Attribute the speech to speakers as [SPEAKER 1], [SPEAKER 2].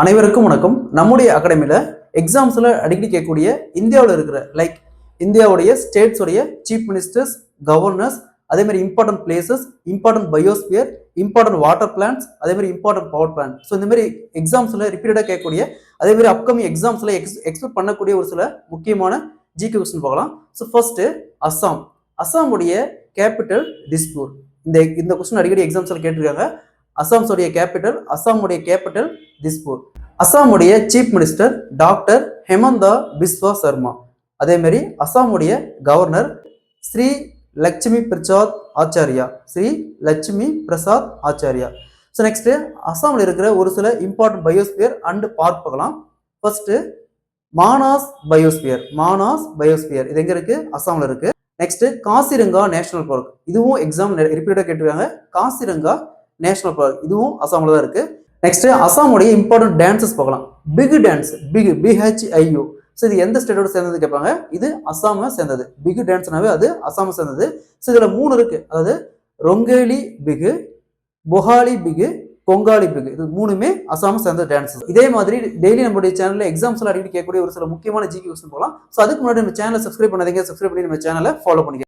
[SPEAKER 1] அனைவருக்கும் வணக்கம். நம்முடைய அகாடமியில் எக்ஸாம்ஸில் அடிக்கடி கேட்கக்கூடிய இந்தியாவில் இருக்கிற இந்தியாவுடைய ஸ்டேட்ஸுடைய சீஃப் மினிஸ்டர்ஸ், கவர்னர்ஸ், அதே மாதிரி important places, important biosphere, important water plans, அதே மாதிரி இம்பார்ட்டன்ட் பவர் பிளான்ட். ஸோ இந்த மாதிரி எக்ஸாம்ஸில் ரிப்பீட்டடாக கேட்கக்கூடிய, அதே மாதிரி அப்கமிங் எக்ஸாம்ஸில் எக்ஸ்பெக்ட் பண்ணக்கூடிய ஒரு சில முக்கியமான ஜிகே கொஸ்டின் பார்க்கலாம். So first Assam. அஸ்ஸாமுடைய கேபிட்டல் திஸ்பூர். இந்த கொஸ்டின் அடிக்கடி எக்ஸாம்ஸில் கேட்டிருக்காங்க. அஸ்ஸாமுடைய கேபிட்டல் திஸ்பூர். அஸ்ஸாமுடைய chief minister doctor Himanta Biswa Sarma. அதே மாதிரி அஸ்ஸாமுடைய governor Shri Lakshmi Prasad Acharya. So next அஸ்ஸாமில் இருக்கிற ஒரு சில இம்பார்ட்டன்ட் பயோஸ்பியர் அண்ட் பார்க் பார்க்கலாம். ஃபர்ஸ்ட் மானாஸ் பயோஸ்பியர் இது எங்க இருக்கு? அஸ்ஸாமில் இருக்கு. Next Kaziranga national park. இதுவும் எக்ஸாம் ரிப்பீட்டடாக கேட்டிருக்காங்க. காசிரங்கா நேஷனல் பார்க் இதுவும் அஸ்ஸாமில் தான் இருக்கு. நெக்ஸ்ட் அஸ்ஸாமுடைய இம்பார்ட்டன்ட் டான்சஸ் பார்க்கலாம். பிக் டான்ஸ், BHIU. ஸோ இது எந்த ஸ்டேட்டோட சேர்ந்தது கேட்பாங்க. இது அஸ்ஸாமை சேர்ந்தது. பிக் டான்ஸ்னாவே அது அஸ்ஸாமை சேர்ந்தது. ஸோ இதுல 3 இருக்கு. அதாவது ரொங்கேலி பிகு, பொஹாலி பிகு, கொங்காலி பிகு. இது 3மே அஸ்ஸாமை சேர்ந்த டான்ஸ். இதே மாதிரி டெய்லி நம்மளுடைய சேனல்ல எக்ஸாம்ஸ்ல அடிக்கடி கேட்கக்கூடிய ஒரு சில முக்கியமான ஜிகே கொஸ்டின் போகலாம். ஸோ அதுக்கு முன்னாடி நம்ம சேனலை சப்ஸ்கிரைப் பண்ணாதீங்க. சப்ஸ்கிரைப் பண்ணி நம்ம சேனலை ஃபாலோ பண்ணிக்க.